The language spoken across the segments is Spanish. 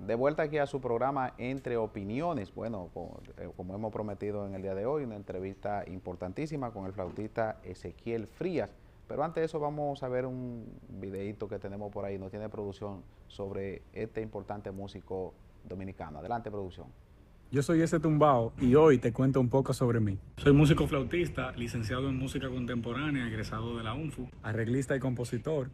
de vuelta aquí a su programa Entre Opiniones. Bueno, como hemos prometido en el día de hoy, una entrevista importantísima con el flautista Ezequiel Frías. Pero antes de eso vamos a ver un videíto que tenemos por ahí, no tiene producción, sobre este importante músico dominicano. Adelante, producción. Yo soy ese tumbao y hoy te cuento un poco sobre mí. Soy músico flautista, licenciado en música contemporánea, egresado de la UNFU, arreglista y compositor.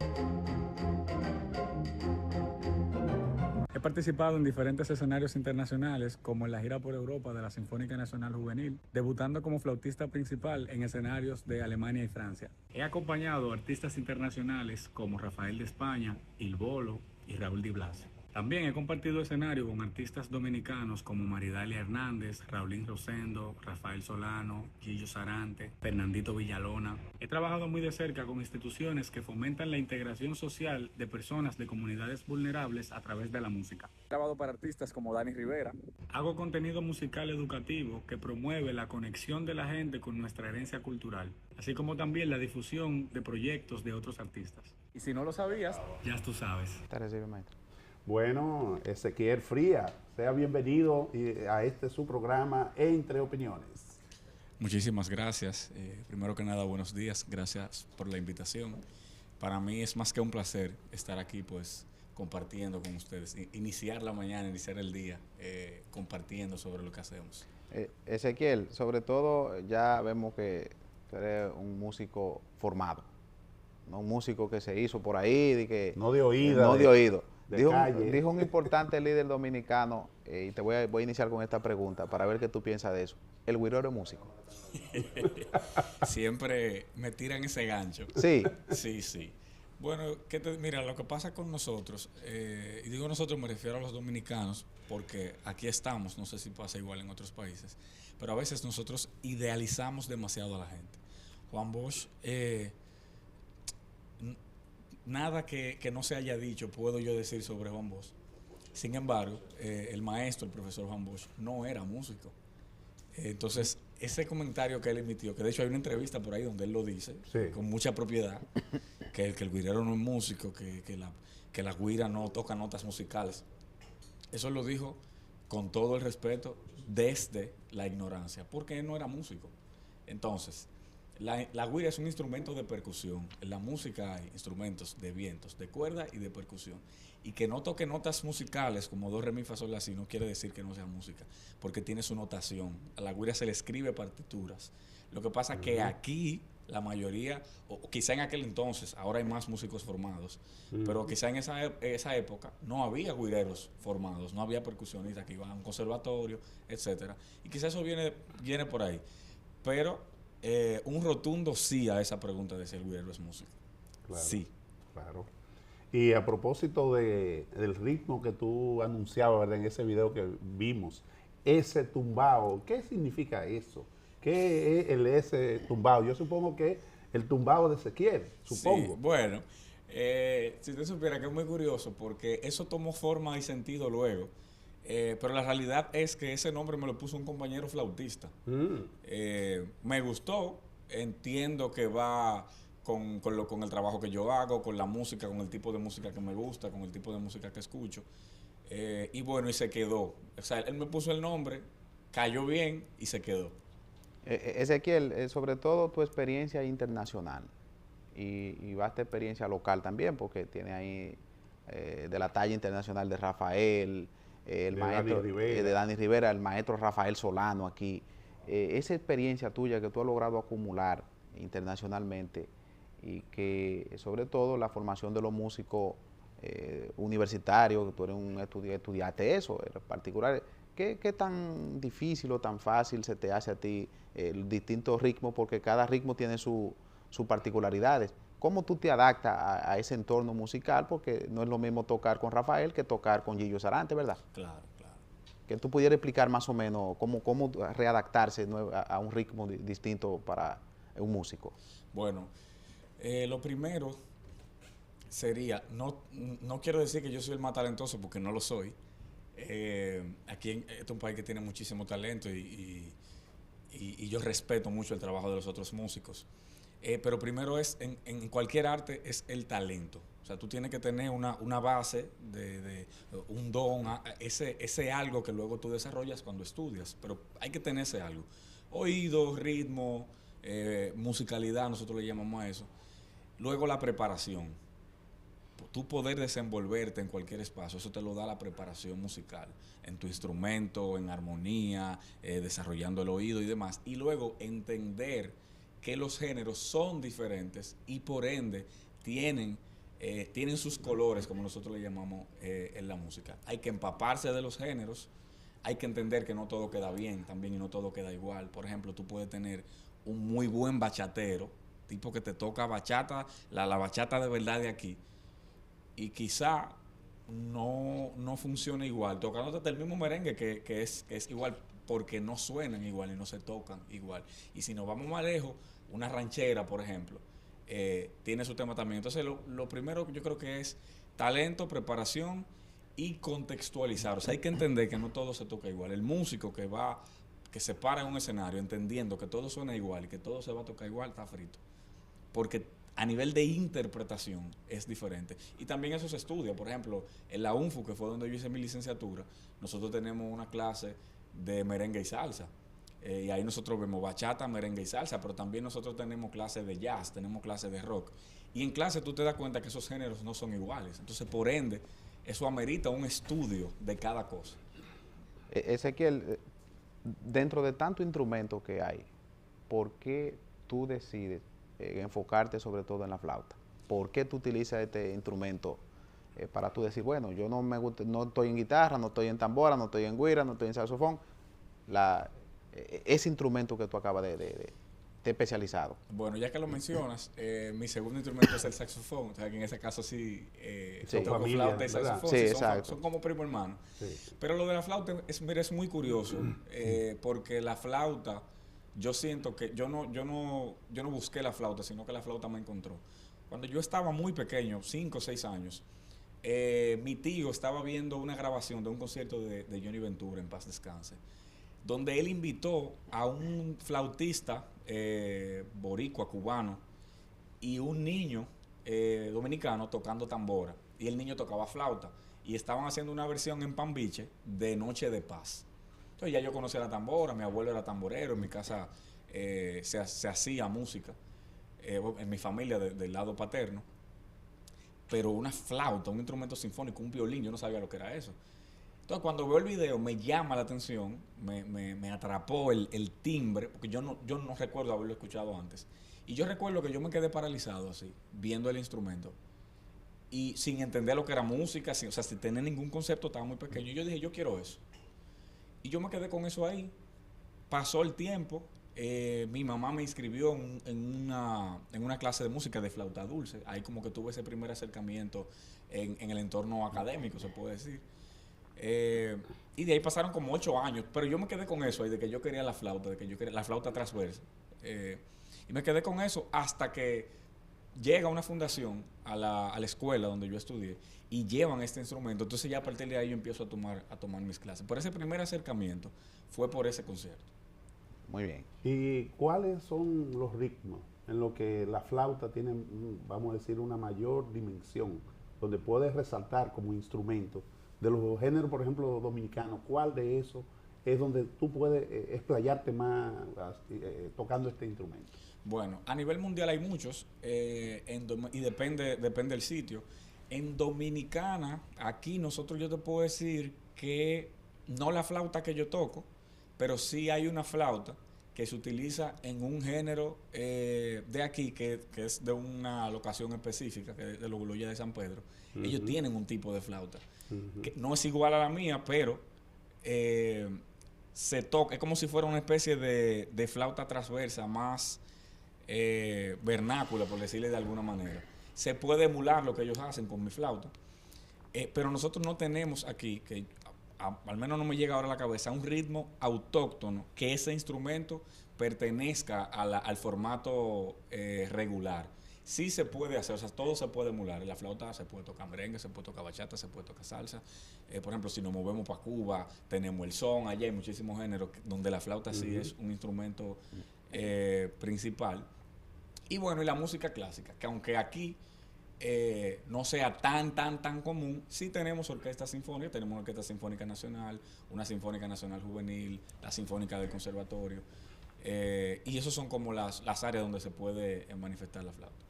He participado en diferentes escenarios internacionales, como en la gira por Europa de la Sinfónica Nacional Juvenil, debutando como flautista principal en escenarios de Alemania y Francia. He acompañado a artistas internacionales como Rafael de España, Il Bolo y Raúl Di Blasio. También he compartido escenario con artistas dominicanos como Maridalia Hernández, Raulín Rosendo, Rafael Solano, Gillo Sarante, Fernandito Villalona. He trabajado muy de cerca con instituciones que fomentan la integración social de personas de comunidades vulnerables a través de la música. He grabado para artistas como Dani Rivera. Hago contenido musical educativo que promueve la conexión de la gente con nuestra herencia cultural, así como también la difusión de proyectos de otros artistas. Y si no lo sabías, ya tú sabes. Te recibe, maestro. Bueno, Ezequiel Frías, sea bienvenido a este su programa Entre Opiniones. Muchísimas gracias. Primero que nada, buenos días. Gracias por la invitación. Para mí es más que un placer estar aquí, pues, compartiendo con ustedes. Iniciar la mañana, iniciar el día, compartiendo sobre lo que hacemos. Ezequiel, sobre todo ya vemos que tú eres un músico formado, no un músico que se hizo por ahí, no de oído. No de oído. Dijo un importante líder dominicano, y te voy a iniciar con esta pregunta para ver qué tú piensas de eso. ¿El güirero es músico? Siempre me tiran ese gancho. Sí. Sí. Bueno, mira, lo que pasa con nosotros, y digo nosotros, me refiero a los dominicanos, porque aquí estamos, no sé si pasa igual en otros países, pero a veces nosotros idealizamos demasiado a la gente. Juan Bosch, nada que no se haya dicho puedo yo decir sobre Juan Bosch. Sin embargo, el maestro, el profesor Juan Bosch, no era músico. Entonces, ese comentario que él emitió, que de hecho hay una entrevista por ahí donde él lo dice, sí, con mucha propiedad, que el güirero no es músico, que la güira no toca notas musicales. Eso lo dijo con todo el respeto desde la ignorancia, porque él no era músico. Entonces, la güira es un instrumento de percusión. En la música hay instrumentos de vientos, de cuerda y de percusión. Y que no toque notas musicales como do, re, mi, fa, sol, la, si no quiere decir que no sea música, porque tiene su notación. A la güira se le escribe partituras. Lo que pasa es que aquí la mayoría, o quizá en aquel entonces, ahora hay más músicos formados, pero quizá en esa época no había güireros formados, no había percusionistas que iban a un conservatorio, etcétera. Y quizá eso viene por ahí. Pero un rotundo sí a esa pregunta de si el güirero es músico. Claro, sí. Claro. Y a propósito del ritmo que tú anunciabas, ¿verdad?, en ese video que vimos, ese tumbao, ¿qué significa eso? ¿Qué es ese tumbao? Yo supongo que el tumbao de Ezequiel, supongo. Sí, bueno, si usted supiera que es muy curioso, porque eso tomó forma y sentido luego. Pero la realidad es que ese nombre me lo puso un compañero flautista. Me gustó, entiendo que va con el trabajo que yo hago, con la música, con el tipo de música que me gusta, con el tipo de música que escucho. Y bueno, y se quedó. O sea, él me puso el nombre, cayó bien y se quedó. Ezequiel, sobre todo tu experiencia internacional y vasta experiencia local también, porque tiene ahí de la talla internacional de Rafael, el maestro de Dani Rivera, el maestro Rafael Solano aquí. Esa experiencia tuya que tú has logrado acumular internacionalmente y que sobre todo la formación de los músicos universitarios, que tú eres un estudiante eso, en particular, ¿qué tan difícil o tan fácil se te hace a ti distintos ritmos? Porque cada ritmo tiene sus particularidades. ¿Cómo tú te adaptas a ese entorno musical? Porque no es lo mismo tocar con Rafael que tocar con Gillo Sarante, ¿verdad? Claro. Que tú pudieras explicar más o menos cómo readaptarse a un ritmo distinto para un músico. Bueno, lo primero sería, no quiero decir que yo soy el más talentoso porque no lo soy. Aquí este es un país que tiene muchísimo talento y yo respeto mucho el trabajo de los otros músicos. Pero primero en cualquier arte es el talento. O sea, tú tienes que tener una base de un don, ese algo que luego tú desarrollas cuando estudias. Pero hay que tener ese algo. Oído, ritmo, musicalidad, nosotros le llamamos a eso. Luego la preparación. Tú poder desenvolverte en cualquier espacio, eso te lo da la preparación musical, en tu instrumento, en armonía, desarrollando el oído y demás. Y luego entender que los géneros son diferentes y por ende tienen sus colores, como nosotros le llamamos en la música. Hay que empaparse de los géneros, hay que entender que no todo queda bien también y no todo queda igual. Por ejemplo, tú puedes tener un muy buen bachatero, tipo que te toca bachata, la bachata de verdad de aquí, y quizá no funciona igual, tocándote el mismo merengue que es igual porque no suenan igual y no se tocan igual. Y si nos vamos más lejos, una ranchera, por ejemplo, tiene su tema también. Entonces, lo primero que yo creo que es talento, preparación y contextualizar. O sea, hay que entender que no todo se toca igual. El músico que se para en un escenario entendiendo que todo suena igual y que todo se va a tocar igual, está frito. Porque a nivel de interpretación es diferente. Y también eso se estudia. Por ejemplo, en la UNFU, que fue donde yo hice mi licenciatura, nosotros tenemos una clase de merengue y salsa. Y ahí nosotros vemos bachata, merengue y salsa, pero también nosotros tenemos clases de jazz, tenemos clases de rock. Y en clase tú te das cuenta que esos géneros no son iguales. Entonces, por ende, eso amerita un estudio de cada cosa. Ezequiel, dentro de tanto instrumento que hay, ¿por qué tú decides enfocarte sobre todo en la flauta? ¿Por qué tú utilizas este instrumento para tú decir, bueno, yo no me gusta, no estoy en guitarra, no estoy en tambora, no estoy en güira, no estoy en saxofón? Ese instrumento que tú acabas de especializado. Bueno, ya que lo mencionas, mi segundo instrumento es el saxofón. O sea, que en ese caso sí, toco familia, flauta y saxofón. Sí, Sí, exacto. son como primo hermano. Sí. Pero lo de la flauta es muy curioso, porque la flauta, yo siento que yo no busqué la flauta, sino que la flauta me encontró. Cuando yo estaba muy pequeño, 5 o 6 años, mi tío estaba viendo una grabación de un concierto de Johnny Ventura, en paz descanse, donde él invitó a un flautista boricua, cubano, y un niño dominicano tocando tambora. Y el niño tocaba flauta. Y estaban haciendo una versión en Pambiche de Noche de Paz. Entonces ya yo conocía la tambora, mi abuelo era tamborero, en mi casa se hacía música, en mi familia del lado paterno. Pero una flauta, un instrumento sinfónico, un violín, yo no sabía lo que era eso. Entonces, cuando veo el video, me llama la atención, me atrapó el timbre, porque yo no recuerdo haberlo escuchado antes. Y yo recuerdo que yo me quedé paralizado así, viendo el instrumento. Y sin entender lo que era música, o sea, sin tener ningún concepto, estaba muy pequeño. Y yo dije, yo quiero eso. Y yo me quedé con eso ahí. Pasó el tiempo, mi mamá me inscribió en una clase de música de flauta dulce. Ahí como que tuve ese primer acercamiento en el entorno académico, se puede decir. Y de ahí pasaron como 8 años, pero yo me quedé con eso ahí, de que yo quería la flauta, de que yo quería la flauta transversa. Y me quedé con eso hasta que llega una fundación a la escuela donde yo estudié y llevan este instrumento. Entonces ya a partir de ahí yo empiezo a tomar mis clases. Por ese primer acercamiento fue por ese concierto. Muy bien. ¿Y cuáles son los ritmos en los que la flauta tiene, vamos a decir, una mayor dimensión, donde puedes resaltar como instrumento? De los géneros, por ejemplo, dominicanos, ¿cuál de esos es donde tú puedes explayarte más tocando este instrumento? Bueno, a nivel mundial hay muchos y depende del sitio. En Dominicana, aquí yo te puedo decir que no la flauta que yo toco, pero sí hay una flauta que se utiliza en un género de aquí, que es de una locación específica, que es de los Guluyes de San Pedro. Ellos tienen un tipo de flauta, que no es igual a la mía, pero se toca, es como si fuera una especie de flauta transversa más vernácula, por decirle de alguna manera. Se puede emular lo que ellos hacen con mi flauta, pero nosotros no tenemos aquí, que al menos no me llega ahora a la cabeza, un ritmo autóctono que ese instrumento pertenezca al formato regular. Sí se puede hacer, o sea, todo se puede emular. En la flauta se puede tocar merengue, se puede tocar bachata, se puede tocar salsa. Por ejemplo, si nos movemos para Cuba, tenemos el son, allá hay muchísimos géneros donde la flauta sí es un instrumento principal. Y bueno, y la música clásica, que aunque aquí no sea tan común, sí tenemos orquestas sinfónicas, tenemos Orquesta Sinfónica Nacional, una Sinfónica Nacional Juvenil, la Sinfónica del Conservatorio, y esos son como las áreas donde se puede manifestar la flauta.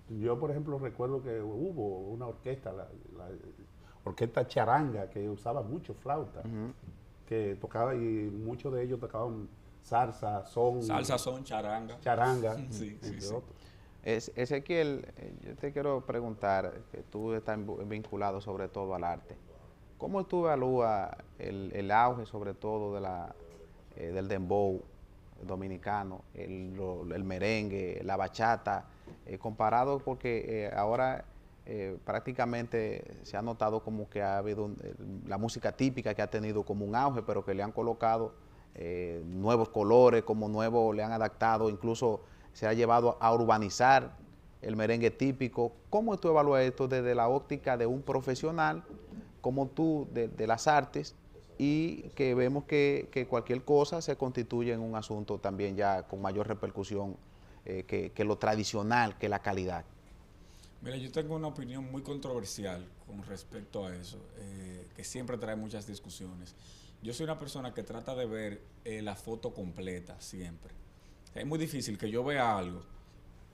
Yo, por ejemplo, recuerdo que hubo una orquesta, la orquesta charanga, que usaba mucho flauta, que tocaba, y muchos de ellos tocaban salsa, son, charanga. Sí, entre sí. otros. Ezequiel, yo te quiero preguntar, que tú estás vinculado sobre todo al arte. ¿Cómo tú evalúas el auge sobre todo del dembow dominicano, el merengue, la bachata, comparado porque ahora prácticamente se ha notado como que ha habido la música típica que ha tenido como un auge, pero que le han colocado nuevos colores, como nuevos le han adaptado, incluso se ha llevado a urbanizar el merengue típico? ¿Cómo tú evalúas esto desde la óptica de un profesional como tú de las artes, y que vemos que cualquier cosa se constituye en un asunto también ya con mayor repercusión que lo tradicional, que la calidad? Mira, yo tengo una opinión muy controversial con respecto a eso, que siempre trae muchas discusiones. Yo soy una persona que trata de ver la foto completa siempre. Es muy difícil que yo vea algo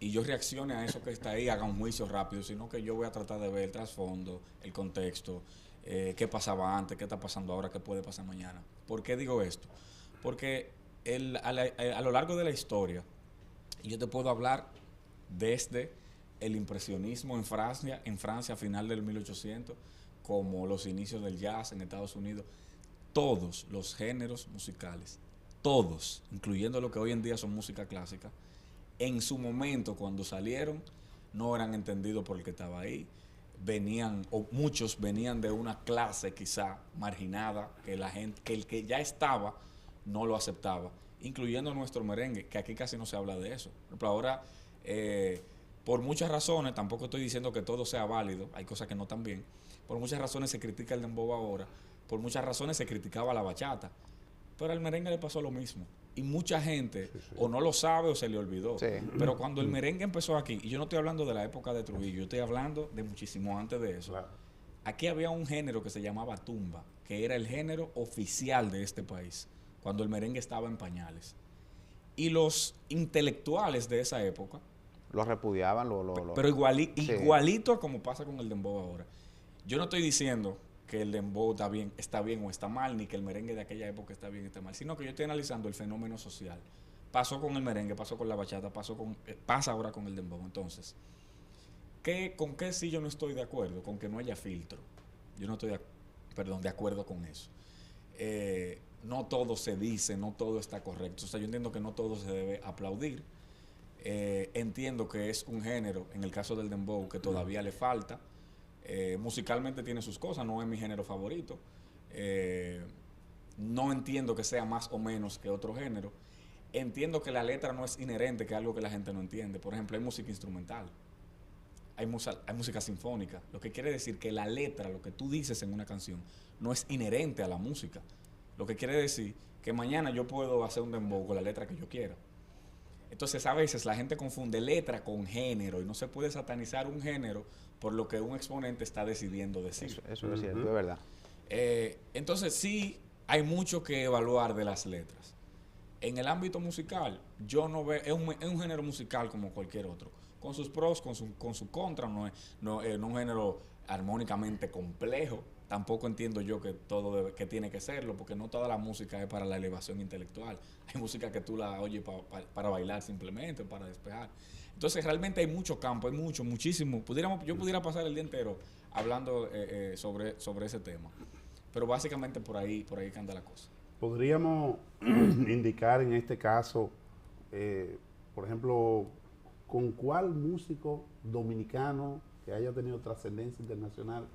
y yo reaccione a eso que está ahí, haga un juicio rápido, sino que yo voy a tratar de ver el trasfondo, el contexto, qué pasaba antes, qué está pasando ahora, qué puede pasar mañana. ¿Por qué digo esto? Porque a lo largo de la historia, yo te puedo hablar desde el impresionismo en Francia a final del 1800, como los inicios del jazz en Estados Unidos. Todos los géneros musicales, todos, incluyendo lo que hoy en día son música clásica, en su momento cuando salieron no eran entendidos por el que estaba ahí. Venían, o muchos venían de una clase quizá marginada, que la gente, que el que ya estaba no lo aceptaba, incluyendo nuestro merengue, que aquí casi no se habla de eso. Por ejemplo, ahora, por muchas razones, tampoco estoy diciendo que todo sea válido, hay cosas que no están bien, por muchas razones se critica el dembow ahora, por muchas razones se criticaba la bachata, pero al merengue le pasó lo mismo. Y mucha gente o no lo sabe o se le olvidó. Sí. Pero cuando el merengue empezó aquí, y yo no estoy hablando de la época de Trujillo, yo estoy hablando de muchísimo antes de eso. Claro. Aquí había un género que se llamaba tumba, que era el género oficial de este país, cuando el merengue estaba en pañales. Y los intelectuales de esa época, Lo repudiaban, pero sí. igualito a como pasa con el dembow ahora. Yo no estoy diciendo que el dembow está bien o está mal, ni que el merengue de aquella época está bien o está mal, sino que yo estoy analizando el fenómeno social. Pasó con el merengue, pasó con la bachata, pasa ahora con el dembow. Entonces, ¿con qué sí yo no estoy de acuerdo? Con que no haya filtro. Yo no estoy de acuerdo con eso. No todo se dice, no todo está correcto. O sea, yo entiendo que no todo se debe aplaudir. Entiendo que es un género, en el caso del dembow, que todavía le falta. Musicalmente tiene sus cosas, no es mi género favorito. No entiendo que sea más o menos que otro género. Entiendo que la letra no es inherente, que es algo que la gente no entiende. Por ejemplo, hay música instrumental, hay música sinfónica, lo que quiere decir que la letra, lo que tú dices en una canción, no es inherente a la música. Lo que quiere decir que mañana yo puedo hacer un dembow con la letra que yo quiera. Entonces, a veces la gente confunde letra con género y no se puede satanizar un género por lo que un exponente está decidiendo decir. Eso es cierto, es verdad. Entonces, sí hay mucho que evaluar de las letras. En el ámbito musical, yo no veo, es un género musical como cualquier otro, con sus pros, con su contra, no es un género armónicamente complejo. Tampoco entiendo yo que que tiene que serlo, porque no toda la música es para la elevación intelectual. Hay música que tú la oyes para bailar simplemente, para despejar. Entonces realmente hay mucho campo, hay muchísimo. Yo pudiera pasar el día entero hablando sobre ese tema. Pero básicamente por ahí que anda la cosa. Podríamos indicar en este caso, por ejemplo, con cuál músico dominicano que haya tenido trascendencia internacional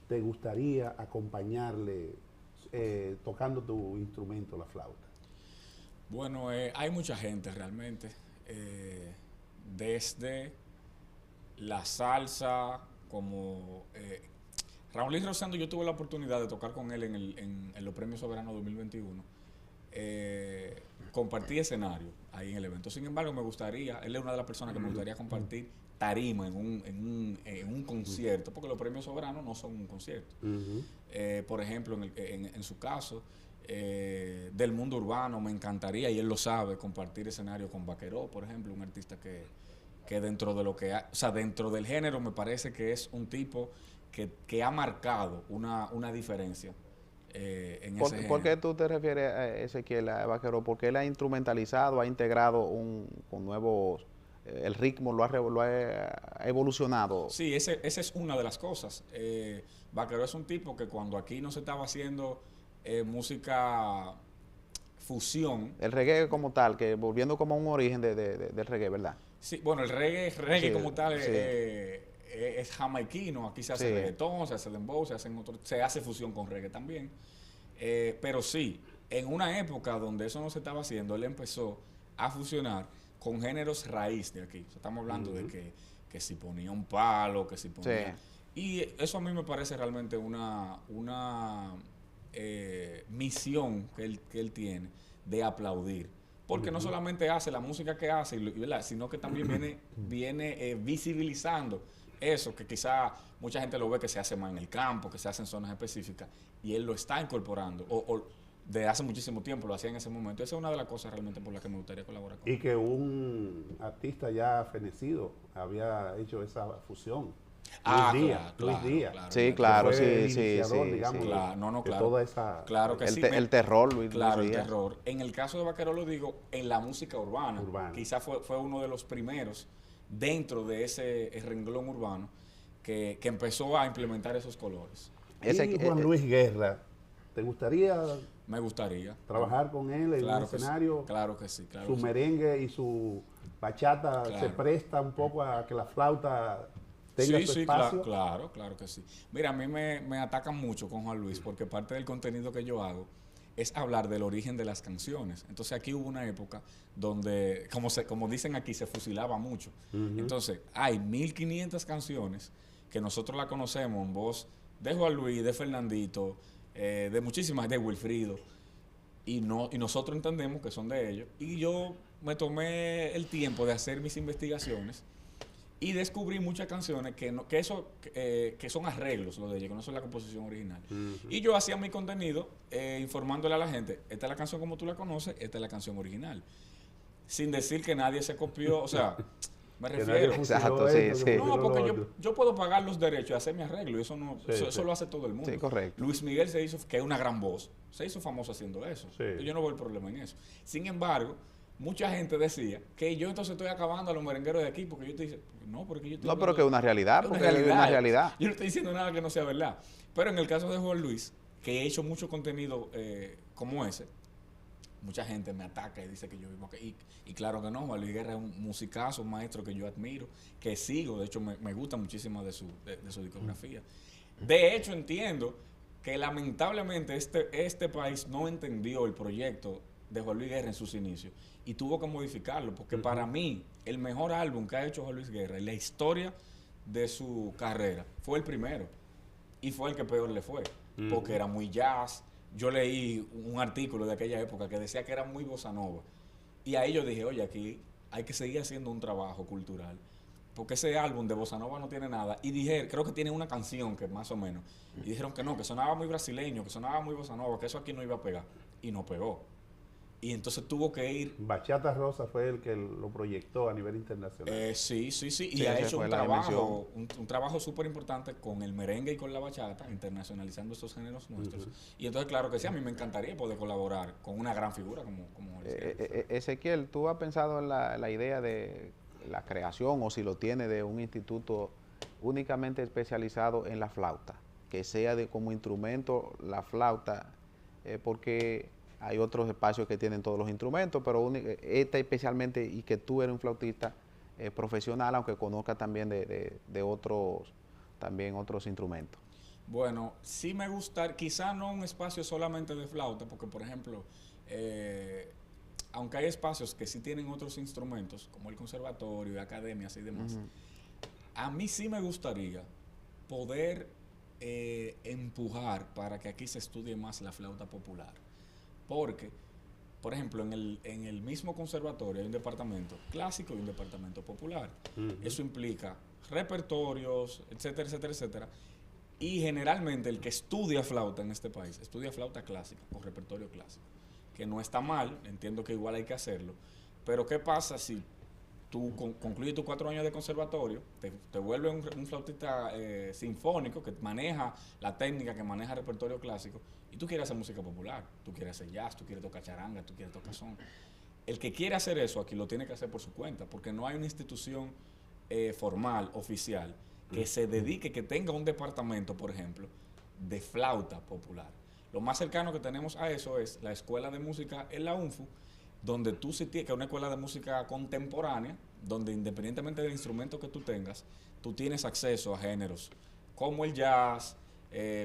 te gustaría acompañarle tocando tu instrumento, la flauta. Bueno, hay mucha gente realmente, desde la salsa, como Raúl Luis Rosendo. Yo tuve la oportunidad de tocar con él en los Premios Soberanos 2021. compartí escenario ahí en el evento. Sin embargo, me gustaría, él es una de las personas que me gustaría compartir tarima en un concierto, porque los premios soberanos no son un concierto. Por ejemplo, en su caso, del mundo urbano, me encantaría, y él lo sabe, compartir escenario con Vaqueró, por ejemplo, un artista que dentro de lo que o sea, dentro del género me parece que es un tipo que ha marcado una diferencia en ese género. ¿Por qué tú te refieres a Ezequiel, a Vaqueró? Porque él ha instrumentalizado, ha integrado con nuevos, el ritmo lo ha evolucionado. Sí, esa es una de las cosas. Vaqueró es un tipo que cuando aquí no se estaba haciendo música fusión. El reggae como tal, que volviendo como a un origen del reggae, ¿verdad? Sí, bueno, el reggae sí, como tal sí. Es jamaiquino. Aquí se hace reggaetón, se hace dembow, se hace fusión con reggae también. Pero sí, en una época donde eso no se estaba haciendo, él empezó a fusionar con géneros raíz de aquí. O sea, estamos hablando de que si ponía un palo, que si ponía... Y eso a mí me parece realmente una misión que él tiene de aplaudir. Porque no solamente hace la música que hace, ¿verdad?, sino que también viene visibilizando eso, que quizá mucha gente lo ve que se hace más en el campo, que se hace en zonas específicas, y él lo está incorporando, o de hace muchísimo tiempo lo hacía en ese momento. Esa es una de las cosas realmente por las que me gustaría colaborar con él. Y que un artista ya fenecido había hecho esa fusión. Luis Díaz. Sí, claro, sí. Digamos, claro. de toda esa... Claro que sí. El terror, Luis Díaz. Claro, el terror. En el caso de Vaqueró, lo digo, en la música urbana. Quizás fue uno de los primeros dentro de ese renglón urbano que empezó a implementar esos colores. Y Juan Luis Guerra, ¿te gustaría? Me gustaría trabajar con él en un escenario. Claro que sí. Su merengue y su bachata se presta un poco a que la flauta tenga su espacio. Claro que sí. Mira, a mí me atacan mucho con Juan Luis porque parte del contenido que yo hago es hablar del origen de las canciones. Entonces aquí hubo una época donde, como dicen aquí, se fusilaba mucho. Entonces hay 1500 canciones que nosotros la conocemos en voz de Juan Luis, de Fernandito, de muchísimas, de Wilfrido, y nosotros entendemos que son de ellos. Y yo me tomé el tiempo de hacer mis investigaciones y descubrí muchas canciones que son arreglos, lo de ellos, que no son la composición original. Y yo hacía mi contenido informándole a la gente, esta es la canción como tú la conoces, esta es la canción original. Sin decir que nadie se copió, o sea, me refiero. Exacto, sí. No, porque yo puedo pagar los derechos y hacer mi arreglo, y eso eso lo hace todo el mundo. Sí, correcto. Luis Miguel se hizo, que es una gran voz, se hizo famoso haciendo eso. Yo no veo el problema en eso. Sin embargo, mucha gente decía que yo entonces estoy acabando a los merengueros de aquí, porque yo te dice, no, porque yo estoy no, pero que es una realidad, porque es una realidad. Yo no estoy diciendo nada que no sea verdad. Pero en el caso de Juan Luis, que he hecho mucho contenido como ese, mucha gente me ataca y dice que yo vivo aquí. Y claro que no, Juan Luis Guerra es un musicazo, un maestro que yo admiro, que sigo, de hecho me gusta muchísimo de su discografía. De hecho entiendo que lamentablemente este país no entendió el proyecto de Juan Luis Guerra en sus inicios y tuvo que modificarlo, porque para mí el mejor álbum que ha hecho Juan Luis Guerra en la historia de su carrera fue el primero y fue el que peor le fue, porque era muy jazz. Yo leí un artículo de aquella época que decía que era muy bossa nova, y ahí yo dije, oye, aquí hay que seguir haciendo un trabajo cultural, porque ese álbum de bossa nova no tiene nada. Y dije, creo que tiene una canción que más o menos, y dijeron que no, que sonaba muy brasileño, que sonaba muy bossa nova, que eso aquí no iba a pegar, y no pegó. Y entonces tuvo que ir... Bachata Rosa fue el que lo proyectó a nivel internacional. Sí. Y ha hecho un trabajo súper importante con el merengue y con la bachata, internacionalizando estos géneros nuestros. Y entonces, claro que sí, a mí me encantaría poder colaborar con una gran figura como Ezequiel, ¿tú has pensado en la idea de la creación, o si lo tiene, de un instituto únicamente especializado en la flauta? Que sea como instrumento la flauta, porque... hay otros espacios que tienen todos los instrumentos, pero esta especialmente, y que tú eres un flautista profesional, aunque conozcas también de otros instrumentos. Bueno, sí me gusta, quizá no un espacio solamente de flauta, porque por ejemplo, aunque hay espacios que sí tienen otros instrumentos, como el conservatorio, academias y demás, a mí sí me gustaría poder empujar para que aquí se estudie más la flauta popular. Porque por ejemplo, en el mismo conservatorio hay un departamento clásico y un departamento popular. Eso implica repertorios, etcétera, etcétera, etcétera. Y generalmente el que estudia flauta en este país, estudia flauta clásica o repertorio clásico, que no está mal, entiendo que igual hay que hacerlo, pero ¿qué pasa si tú concluyes tus 4 años de conservatorio, te vuelves un flautista sinfónico que maneja la técnica, que maneja repertorio clásico, y tú quieres hacer música popular, tú quieres hacer jazz, tú quieres tocar charanga, tú quieres tocar son? El que quiere hacer eso aquí lo tiene que hacer por su cuenta, porque no hay una institución formal, oficial, que se dedique, que tenga un departamento, por ejemplo, de flauta popular. Lo más cercano que tenemos a eso es la escuela de música en la UNFU, donde tú sí tienes, que es una escuela de música contemporánea, donde independientemente del instrumento que tú tengas, tú tienes acceso a géneros como el jazz,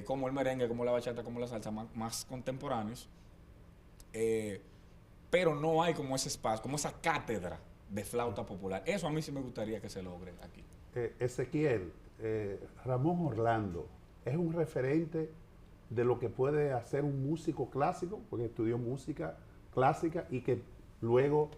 como el merengue, como la bachata, como la salsa, más contemporáneos, pero no hay como ese espacio, como esa cátedra de flauta popular. Eso a mí sí me gustaría que se logre aquí. Ezequiel, Ramón Orlando es un referente de lo que puede hacer un músico clásico, porque estudió música clásica y que luego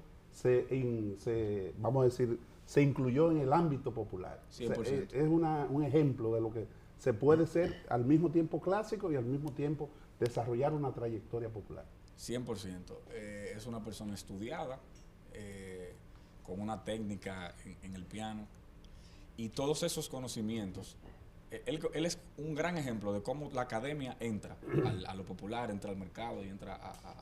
vamos a decir, se incluyó en el ámbito popular. 100%. O sea, es un ejemplo de lo que se puede ser al mismo tiempo clásico y al mismo tiempo desarrollar una trayectoria popular. 100%. Es una persona estudiada, con una técnica en el piano, y todos esos conocimientos. Él es un gran ejemplo de cómo la academia entra a lo popular, entra al mercado y entra a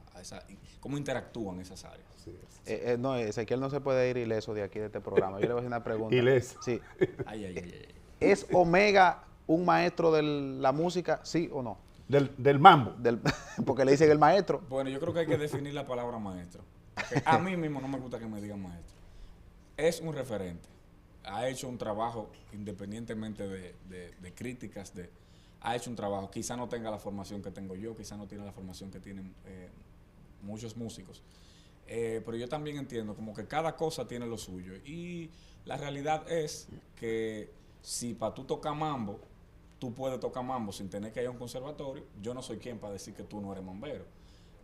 cómo interactúan esas áreas. Sí, sí. No, Ezequiel no se puede ir ileso de aquí, de este programa. Yo le voy a hacer una pregunta. Ileso. Sí. Ay, ay, ay, ay. ¿Es Omega un maestro de la música, sí o no? Del mambo. Porque le dicen el maestro. Bueno, yo creo que hay que definir la palabra maestro. A mí mismo no me gusta que me digan maestro. Es un referente. Ha hecho un trabajo, independientemente de críticas, ha hecho un trabajo. Quizá no tenga la formación que tengo yo, quizá no tiene la formación que tienen muchos músicos. Pero yo también entiendo como que cada cosa tiene lo suyo. Y la realidad es que si para tú tocar mambo, tú puedes tocar mambo sin tener que ir a un conservatorio, yo no soy quien para decir que tú no eres mambero.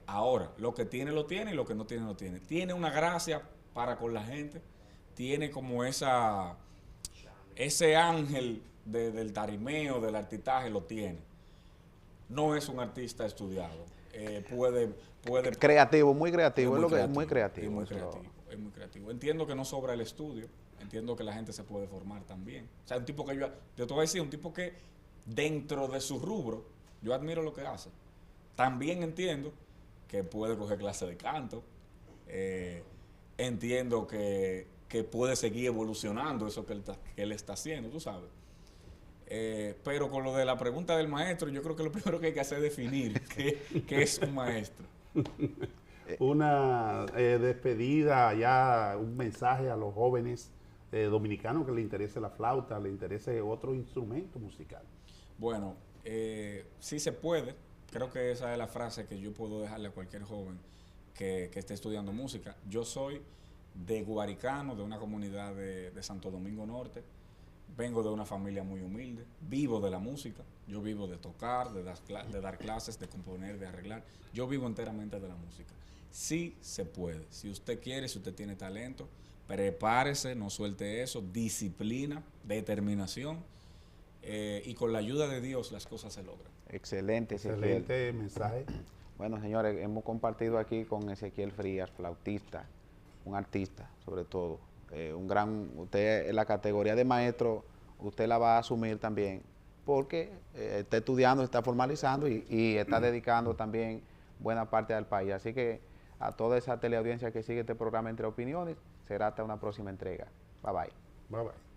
Ahora, lo que tiene lo tiene y lo que no tiene lo tiene. Tiene una gracia para con la gente, tiene como ese ángel del tarimeo, del artistaje, lo tiene. No es un artista estudiado. Puede Creativo, muy creativo. es Muy creativo. Es muy creativo. Entiendo que no sobra el estudio. Entiendo que la gente se puede formar también. O sea, un tipo que yo te voy a decir, un tipo que dentro de su rubro, yo admiro lo que hace. También entiendo que puede coger clase de canto. Entiendo que puede seguir evolucionando eso que él está haciendo, tú sabes. Pero con lo de la pregunta del maestro, yo creo que lo primero que hay que hacer es definir qué es un maestro. Una despedida, ya un mensaje a los jóvenes dominicanos que les interese la flauta, les interese otro instrumento musical. Bueno, sí se puede. Creo que esa es la frase que yo puedo dejarle a cualquier joven que esté estudiando música. Yo soy de Guaricano, de una comunidad de Santo Domingo Norte. Vengo de una familia muy humilde, vivo de la música, yo vivo de tocar, de dar clases, de componer, de arreglar. Yo vivo enteramente de la música. Sí se puede. Si usted quiere, si usted tiene talento, prepárese, no suelte eso, disciplina, determinación, y con la ayuda de Dios las cosas se logran. Excelente, Ezequiel. Excelente mensaje. Bueno, señores, hemos compartido aquí con Ezequiel Frías, flautista, un artista sobre todo. Usted en la categoría de maestro, usted la va a asumir también, porque está estudiando, está formalizando y está dedicando también buena parte del país. Así que a toda esa teleaudiencia que sigue este programa Entre Opiniones, será hasta una próxima entrega. Bye bye. Bye bye.